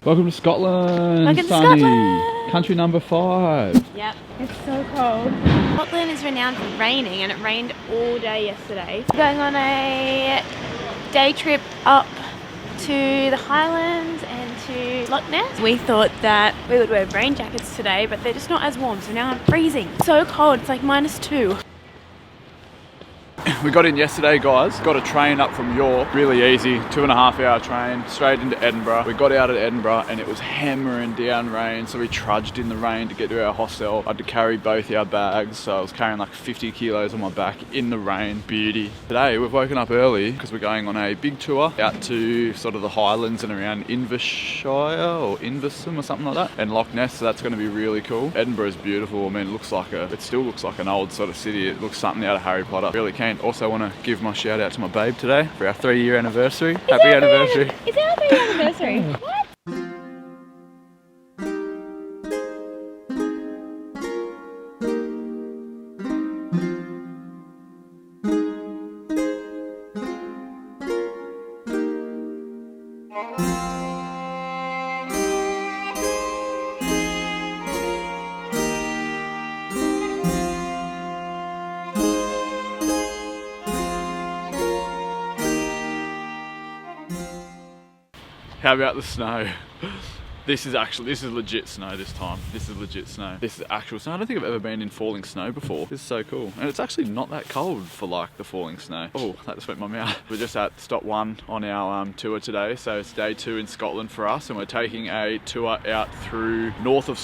Welcome to Scotland, Welcome to Sunny. Scotland. Country number 5. Yep, it's so cold. Scotland is renowned for raining, and it rained all day yesterday. We're going on a day trip up to the Highlands and to Loch Ness. We thought that we would wear rain jackets today, but they're just not as warm, so now I'm freezing. So cold, it's like -2. We got in yesterday, guys. Got a train up from York, really easy, 2.5 hour train, straight into Edinburgh. We got out at Edinburgh and it was hammering down rain, so we trudged in the rain to get to our hostel. I had to carry both our bags, so I was carrying like 50 kilos on my back in the rain. Beauty. Today we've woken up early because we're going on a big tour out to sort of the Highlands and around Invershire or Inversum or something like that, and Loch Ness, so that's going to be really cool. Edinburgh is beautiful. I mean, it still looks like an old sort of city. It looks something out of Harry Potter. Really keen. Also want to give my shout out to my babe today for our 3-year anniversary. Happy anniversary. It's our 3-year anniversary. What? How about the snow? This is legit snow this time. This is legit snow. This is actual snow. I don't think I've ever been in falling snow before. This is so cool. And it's actually not that cold for like the falling snow. Oh, that just went my mouth. We're just at stop 1 on our tour today. So it's day 2 in Scotland for us, and we're taking a tour out through north of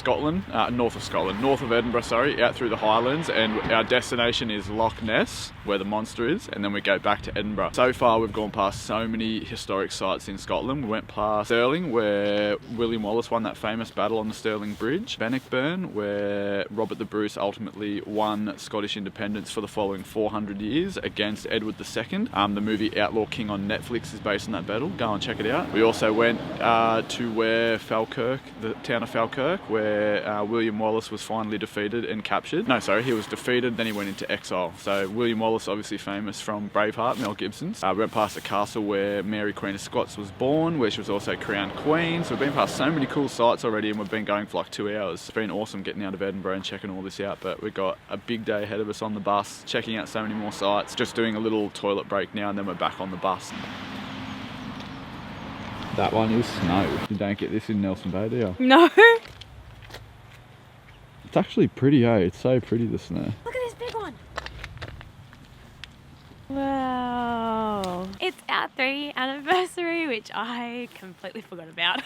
Edinburgh, sorry, out through the Highlands, and our destination is Loch Ness, where the monster is, and then we go back to Edinburgh. So far we've gone past so many historic sites in Scotland. We went past Strolling, where William Wallace won that famous battle on the Stirling Bridge. Bannockburn, where Robert the Bruce ultimately won Scottish independence for the following 400 years against Edward II. The movie Outlaw King on Netflix is based on that battle. Go and check it out. We also went to where Falkirk, the town of Falkirk, where William Wallace was finally defeated and captured. No, sorry, he was defeated, then he went into exile. So William Wallace, obviously famous from Braveheart, Mel Gibson's. We went past the castle where Mary Queen of Scots was born, where she was also crowned queen. So we've been past so many cool sites already, and we've been going for like 2 hours. It's been awesome getting out of Edinburgh and checking all this out, but we've got a big day ahead of us on the bus, checking out so many more sites, just doing a little toilet break now, and then we're back on the bus. That one is snow. You don't get this in Nelson Bay, do you? No. It's actually pretty, eh? It's so pretty, the snow. Look at this big one. Wow. It's our 3-year anniversary, which I completely forgot about.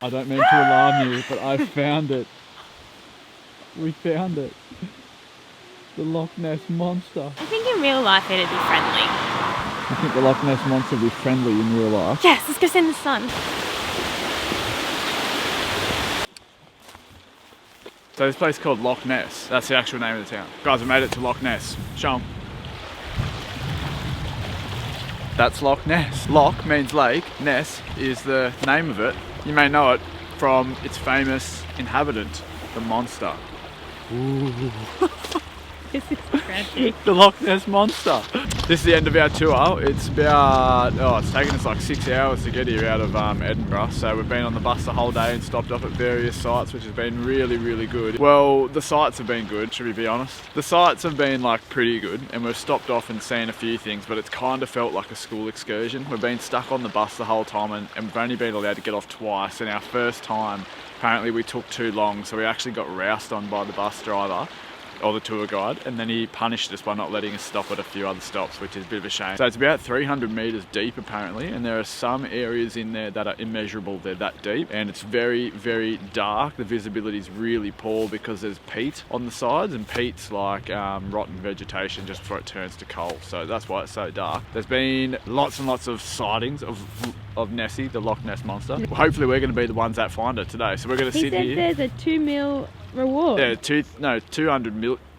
I don't mean to alarm you, but I found it. We found it. The Loch Ness Monster. I think in real life it'd be friendly. I think the Loch Ness Monster would be friendly in real life. Yes, let's go sit in the sun. So this place is called Loch Ness. That's the actual name of the town. Guys, we made it to Loch Ness. Show 'em. That's Loch Ness. Loch means lake, Ness is the name of it. You may know it from its famous inhabitant, the monster. Ooh. This is tragic. The Loch Ness Monster. This is the end of our tour. It's about, it's taken us like 6 hours to get here out of Edinburgh. So we've been on the bus the whole day and stopped off at various sites, which has been really, really good. Well, the sights have been good, should we be honest? The sights have been like pretty good, and we've stopped off and seen a few things, but it's kind of felt like a school excursion. We've been stuck on the bus the whole time, and we've only been allowed to get off twice. And our first time, apparently we took too long, so we actually got roused on by the bus driver, or the tour guide, and then he punished us by not letting us stop at a few other stops, which is a bit of a shame. So it's about 300 meters deep apparently, and there are some areas in there that are immeasurable. They're that deep, and it's very, very dark. The visibility is really poor because there's peat on the sides, and peat's like rotten vegetation just before it turns to coal. So that's why it's so dark. There's been lots and lots of sightings of Nessie, the Loch Ness Monster. Well, hopefully we're going to be the ones that find it today. So we're going to sit here. He said there's a $2 million reward. Yeah,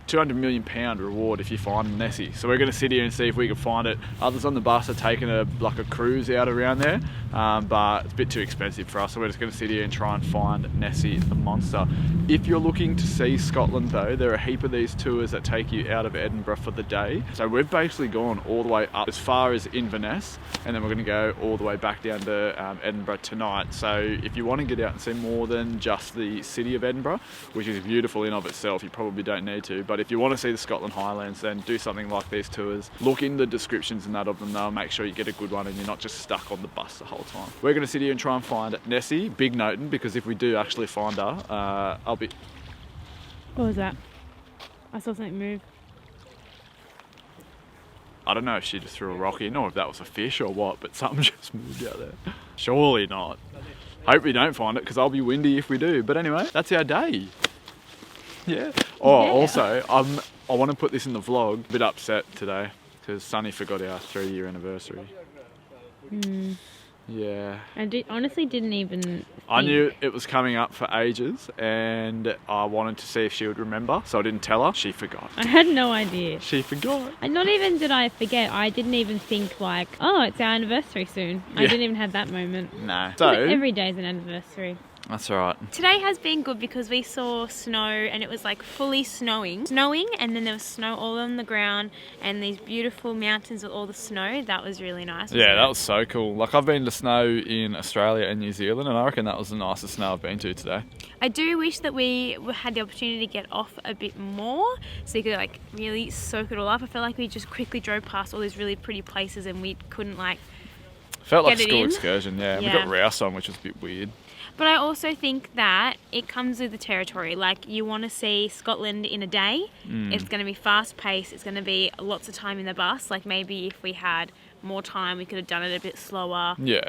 200 million pound reward if you find Nessie. So we're going to sit here and see if we can find it. Others on the bus are taking a cruise out around there, but it's a bit too expensive for us. So we're just going to sit here and try and find Nessie the monster. If you're looking to see Scotland though, there are a heap of these tours that take you out of Edinburgh for the day. So we've basically gone all the way up as far as Inverness, and then we're going to go all the way back down to Edinburgh tonight. So if you want to get out and see more than just the city of Edinburgh, which is beautiful in of itself, you probably don't need to, but if you want to see the Scotland Highlands, then do something like these tours. Look in the descriptions and that of them, they'll make sure you get a good one and you're not just stuck on the bus the whole time. We're going to sit here and try and find Nessie, big noting, because if we do actually find her, I'll be... What was that? I saw something move. I don't know if she just threw a rock in or if that was a fish or what, but something just moved out there. Surely not. Hope we don't find it, because I'll be windy if we do. But anyway, that's our day. Yeah. Oh, yeah. Also, I want to put this in the vlog. A bit upset today because Sunny forgot our 3-year anniversary. Yeah. I honestly didn't even... I knew it was coming up for ages, and I wanted to see if she would remember, so I didn't tell her. She forgot. I had no idea. She forgot. And not even did I forget, I didn't even think like, oh, it's our anniversary soon. Yeah. I didn't even have that moment. No. So every day's an anniversary. That's right. Today has been good because we saw snow, and it was like fully snowing, and then there was snow all on the ground and these beautiful mountains with all the snow. That was really nice. Yeah, that was so cool. Like, I've been to snow in Australia and New Zealand, and I reckon that was the nicest snow I've been to today. I do wish that we had the opportunity to get off a bit more so you could like really soak it all up. I felt like we just quickly drove past all these really pretty places and we couldn't like felt like a school excursion, yeah. We got roused on, which was a bit weird. But I also think that it comes with the territory. Like, you want to see Scotland in a day. It's going to be fast paced. It's going to be lots of time in the bus. Like, maybe if we had more time, we could have done it a bit slower. Yeah.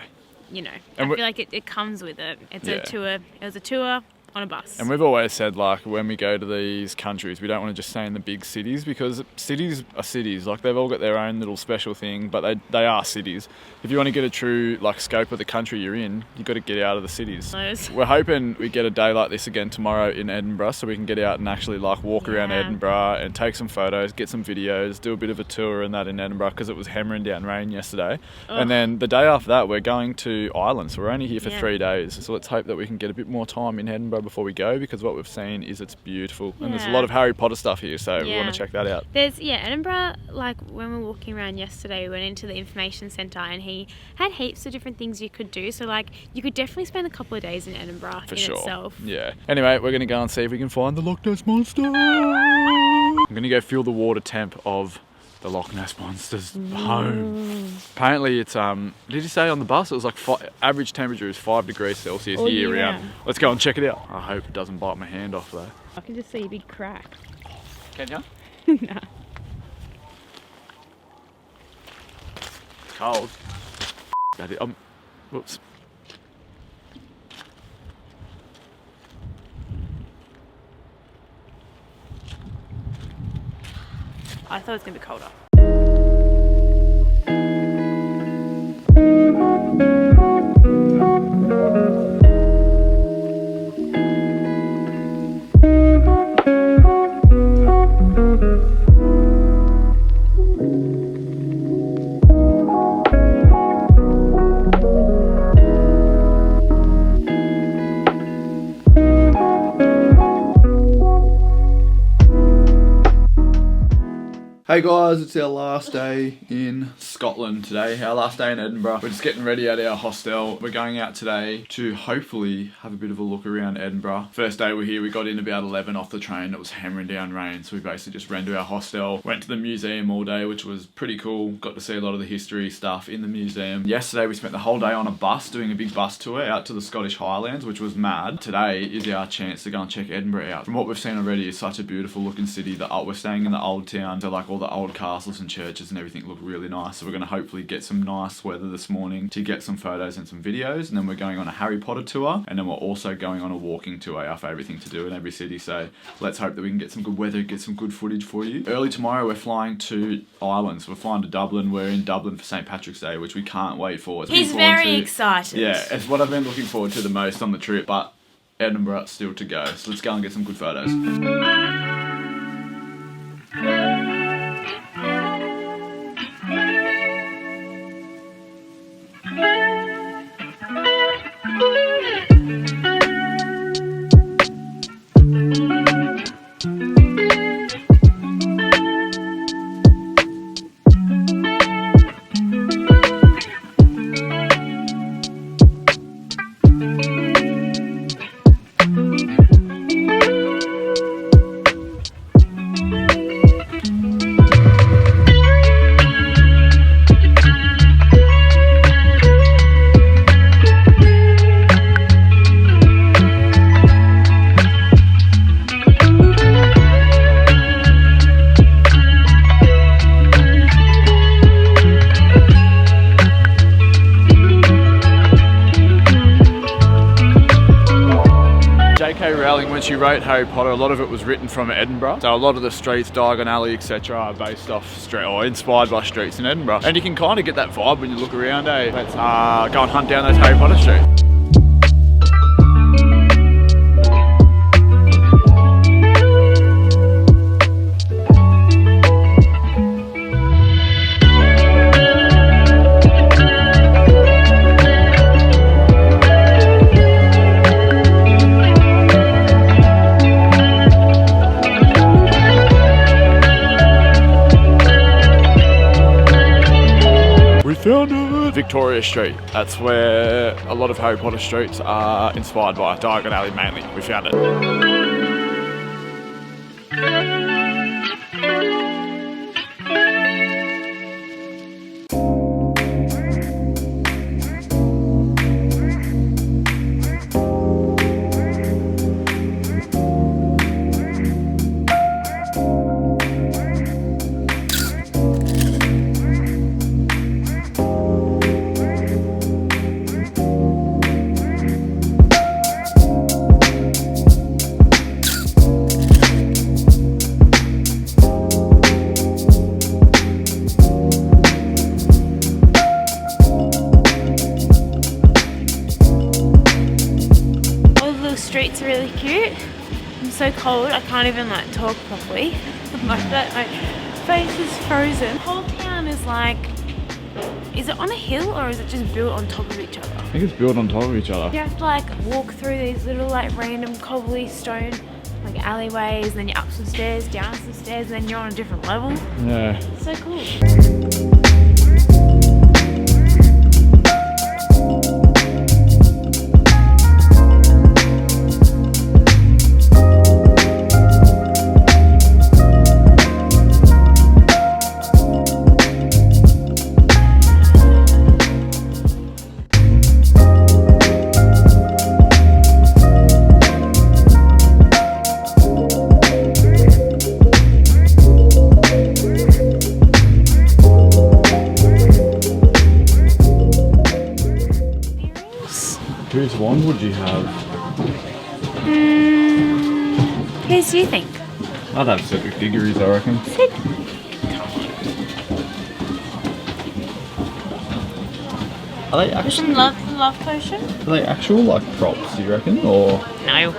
You know, I feel like it comes with it. It's a tour. It was a tour on a bus. And we've always said, like, when we go to these countries, we don't want to just stay in the big cities, because cities are cities. Like, they've all got their own little special thing, but they are cities. If you want to get a true like scope of the country you're in, you've got to get out of the cities. We're hoping we get a day like this again tomorrow in Edinburgh, so we can get out and actually like walk around Edinburgh and take some photos, get some videos, do a bit of a tour and that in Edinburgh, because it was hammering down rain yesterday. And then the day after that, we're going to Ireland, so we're only here for 3 days. So let's hope that we can get a bit more time in Edinburgh before we go, because what we've seen is it's beautiful. And there's a lot of Harry Potter stuff here, so we want to check that out. There's Edinburgh, like when we were walking around yesterday, we went into the information centre and he had heaps of different things you could do. So like you could definitely spend a couple of days in Edinburgh itself. Yeah. Anyway, we're going to go and see if we can find the Loch Ness Monster. I'm going to go feel the water temp of the Loch Ness Monster's home. Apparently it's, did you say on the bus it was like average temperature is 5 degrees Celsius year round. Let's go and check it out. I hope it doesn't bite my hand off though. I can just see a big crack. Can you? Nah. It's cold. Whoops. I thought it was going to be colder. Hey guys, it's our last day in Scotland today, our last day in Edinburgh. We're just getting ready at our hostel. We're going out today to hopefully have a bit of a look around Edinburgh. First day we're here, we got in about 11 off the train. It was hammering down rain, so we basically just ran to our hostel, went to the museum all day, which was pretty cool. Got to see a lot of the history stuff in the museum. Yesterday we spent the whole day on a bus, doing a big bus tour out to the Scottish Highlands, which was mad. Today is our chance to go and check Edinburgh out. From what we've seen already, it's such a beautiful looking city. We're staying in the old town, so like all the old castles and churches and everything look really nice. So we're going to hopefully get some nice weather this morning to get some photos and some videos. And then we're going on a Harry Potter tour. And then we're also going on a walking tour, our favourite thing to do in every city. So let's hope that we can get some good weather, get some good footage for you. Early tomorrow, we're flying to Ireland. So we're flying to Dublin. We're in Dublin for St. Patrick's Day, which we can't wait for. He's very excited. Yeah, it's what I've been looking forward to the most on the trip. But Edinburgh still to go. So let's go and get some good photos. When she wrote Harry Potter, a lot of it was written from Edinburgh. So a lot of the streets, Diagon Alley, etc. are based off street or inspired by streets in Edinburgh. And you can kind of get that vibe when you look around, eh? Let's go and hunt down those Harry Potter streets. Victoria Street. That's where a lot of Harry Potter streets are inspired by. Diagon Alley mainly. We found it. Streets are really cute. I'm so cold I can't even like talk properly. Like that, my face is frozen. The whole town is like, is it on a hill or is it just built on top of each other? I think it's built on top of each other. You have to like walk through these little like random cobbly stone like alleyways, and then you're up some stairs, down some stairs, and then you're on a different level. Yeah. So cool. Whose wand would you have? Whose do you think? I'd have Cedric Diggory's, I reckon. Are they actually? Love potion? Are they actual like props? Do you reckon, or? No.